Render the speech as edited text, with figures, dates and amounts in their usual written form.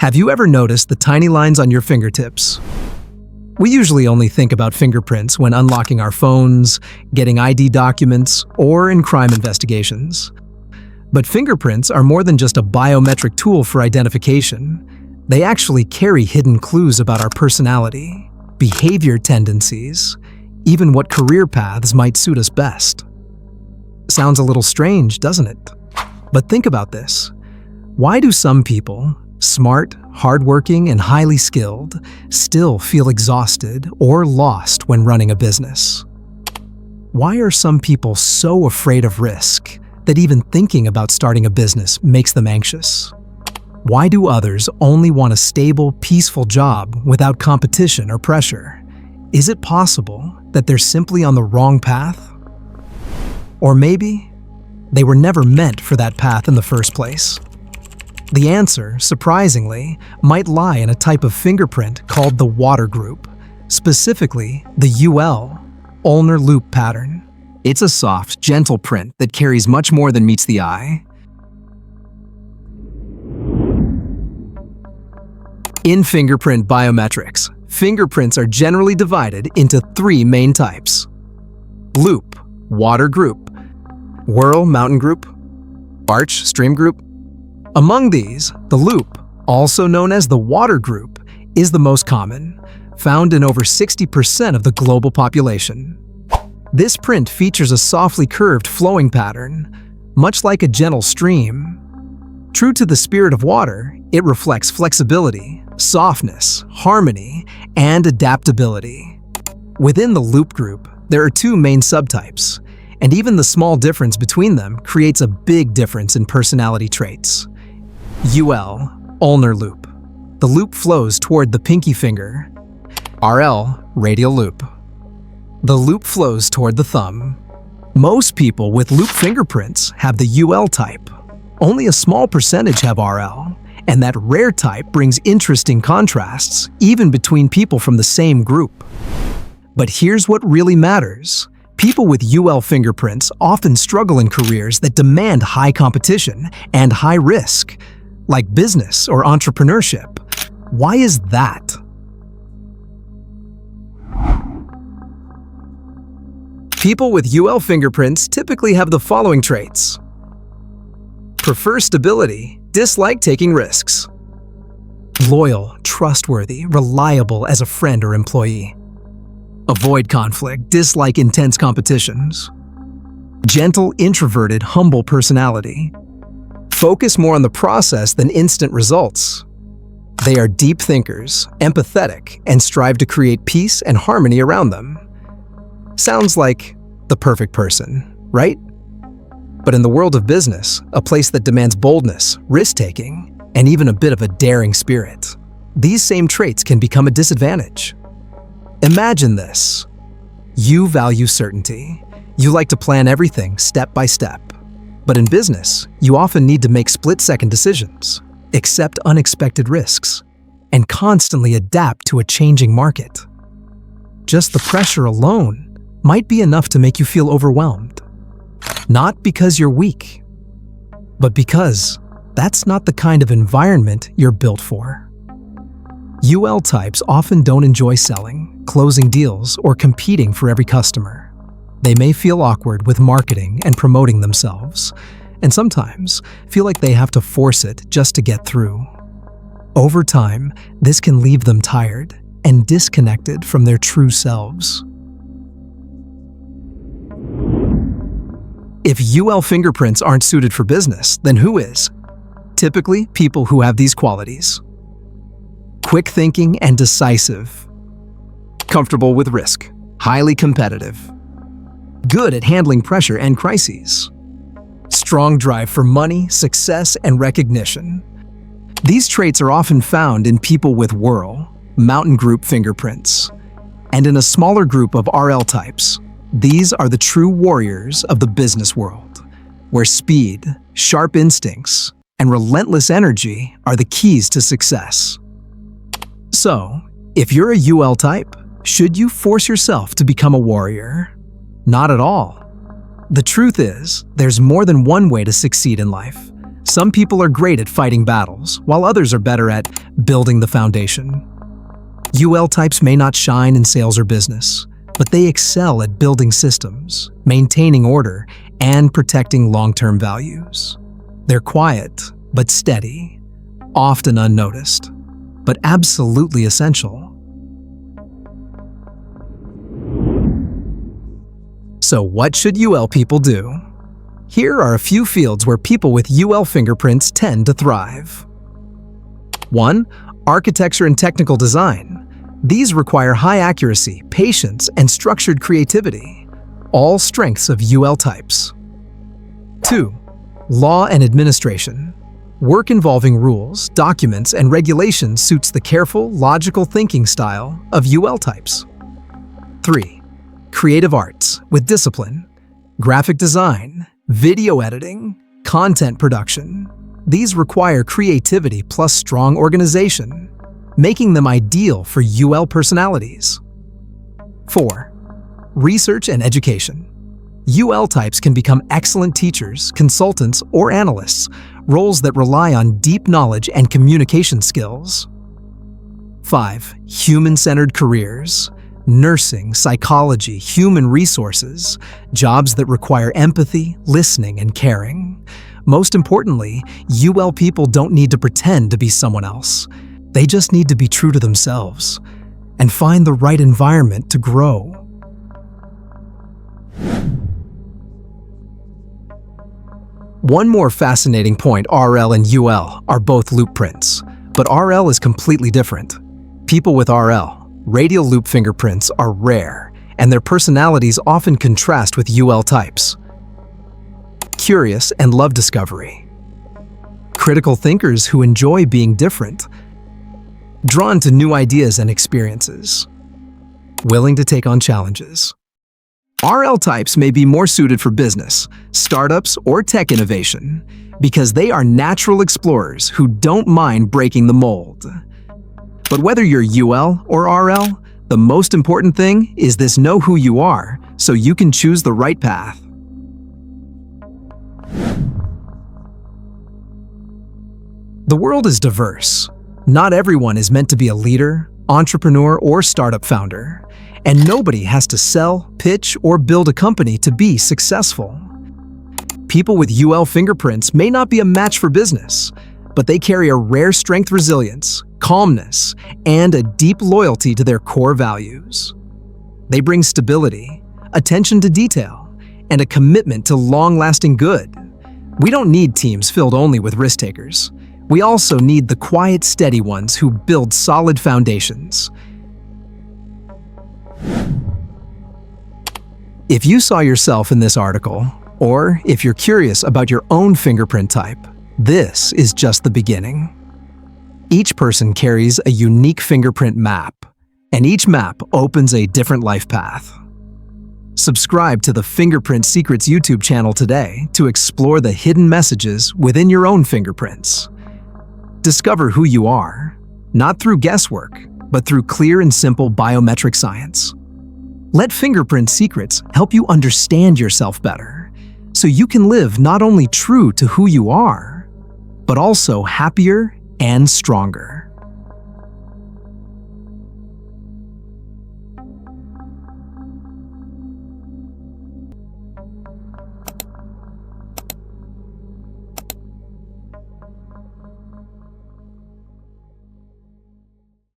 Have you ever noticed the tiny lines on your fingertips? We usually only think about fingerprints when unlocking our phones, getting ID documents, or in crime investigations. But fingerprints are more than just a biometric tool for identification. They actually carry hidden clues about our personality, behavior tendencies, even what career paths might suit us best. Sounds a little strange, doesn't it? But think about this. Why do some people, smart, hardworking, and highly skilled, still feel exhausted or lost when running a business? Why are some people so afraid of risk that even thinking about starting a business makes them anxious? Why do others only want a stable, peaceful job without competition or pressure? Is it possible that they're simply on the wrong path? Or maybe they were never meant for that path in the first place. The answer, surprisingly, might lie in a type of fingerprint called the water group, specifically the UL, ulnar loop pattern. It's a soft, gentle print that carries much more than meets the eye. In fingerprint biometrics, fingerprints are generally divided into three main types: loop, water group; Whorl, mountain group; arch, stream group. Among these, the loop, also known as the water group, is the most common, found in over 60% of the global population. This print features a softly curved flowing pattern, much like a gentle stream. True to the spirit of water, it reflects flexibility, softness, harmony, and adaptability. Within the loop group, there are two main subtypes, and even the small difference between them creates a big difference in personality traits. UL, ulnar loop. The loop flows toward the pinky finger. RL, radial loop. The loop flows toward the thumb. Most people with loop fingerprints have the UL type. Only a small percentage have RL, and that rare type brings interesting contrasts even between people from the same group. But here's what really matters. People with UL fingerprints often struggle in careers that demand high competition and high risk, like business or entrepreneurship. Why is that? People with UL fingerprints typically have the following traits: prefer stability, dislike taking risks; loyal, trustworthy, reliable as a friend or employee; avoid conflict, dislike intense competitions; gentle, introverted, humble personality; focus more on the process than instant results. They are deep thinkers, empathetic, and strive to create peace and harmony around them. Sounds like the perfect person, right? But in the world of business, a place that demands boldness, risk-taking, and even a bit of a daring spirit, these same traits can become a disadvantage. Imagine this. You value certainty. You like to plan everything step by step. But in business, you often need to make split-second decisions, accept unexpected risks, and constantly adapt to a changing market. Just the pressure alone might be enough to make you feel overwhelmed. Not because you're weak, but because that's not the kind of environment you're built for. UL types often don't enjoy selling, closing deals, or competing for every customer. They may feel awkward with marketing and promoting themselves, and sometimes feel like they have to force it just to get through. Over time, this can leave them tired and disconnected from their true selves. If UL fingerprints aren't suited for business, then who is? Typically, people who have these qualities: quick thinking and decisive, comfortable with risk, highly competitive, good at handling pressure and crises, strong drive for money, success, and recognition. These traits are often found in people with Whorl, mountain group fingerprints, and in a smaller group of RL types. These are the true warriors of the business world, where speed, sharp instincts, and relentless energy are the keys to success. So, if you're a UL type, should you force yourself to become a warrior? Not at all. The truth is, there's more than one way to succeed in life. Some people are great at fighting battles, while others are better at building the foundation. UL types may not shine in sales or business, but they excel at building systems, maintaining order, and protecting long-term values. They're quiet, but steady, often unnoticed, but absolutely essential. So what should UL people do? Here are a few fields where people with UL fingerprints tend to thrive. 1. Architecture and technical design. These require high accuracy, patience, and structured creativity, all strengths of UL types. 2. Law and administration. Work involving rules, documents, and regulations suits the careful, logical thinking style of UL types. 3. Creative arts with discipline. Graphic design, video editing, content production. These require creativity plus strong organization, making them ideal for UL personalities. 4. Research and education. UL types can become excellent teachers, consultants, or analysts, roles that rely on deep knowledge and communication skills. 5. Human-centered careers. Nursing, psychology, human resources, jobs that require empathy, listening, and caring. Most importantly, UL people don't need to pretend to be someone else. They just need to be true to themselves and find the right environment to grow. One more fascinating point: RL and UL are both loop prints, but RL is completely different. People with RL, radial loop fingerprints, are rare, and their personalities often contrast with UL types. Curious and love discovery. Critical thinkers who enjoy being different. Drawn to new ideas and experiences. Willing to take on challenges. RL types may be more suited for business, startups, or tech innovation because they are natural explorers who don't mind breaking the mold. But whether you're UL or RL, the most important thing is this: know who you are so you can choose the right path. The world is diverse. Not everyone is meant to be a leader, entrepreneur, or startup founder, and nobody has to sell, pitch, or build a company to be successful. People with UL fingerprints may not be a match for business, but they carry a rare strength, resilience, calmness, and a deep loyalty to their core values. They bring stability, attention to detail, and a commitment to long-lasting good. We don't need teams filled only with risk-takers. We also need the quiet, steady ones who build solid foundations. If you saw yourself in this article, or if you're curious about your own fingerprint type, this is just the beginning. Each person carries a unique fingerprint map, and each map opens a different life path. Subscribe to the Fingerprint Secrets YouTube channel today to explore the hidden messages within your own fingerprints. Discover who you are, not through guesswork, but through clear and simple biometric science. Let Fingerprint Secrets help you understand yourself better, so you can live not only true to who you are, but also happier and stronger.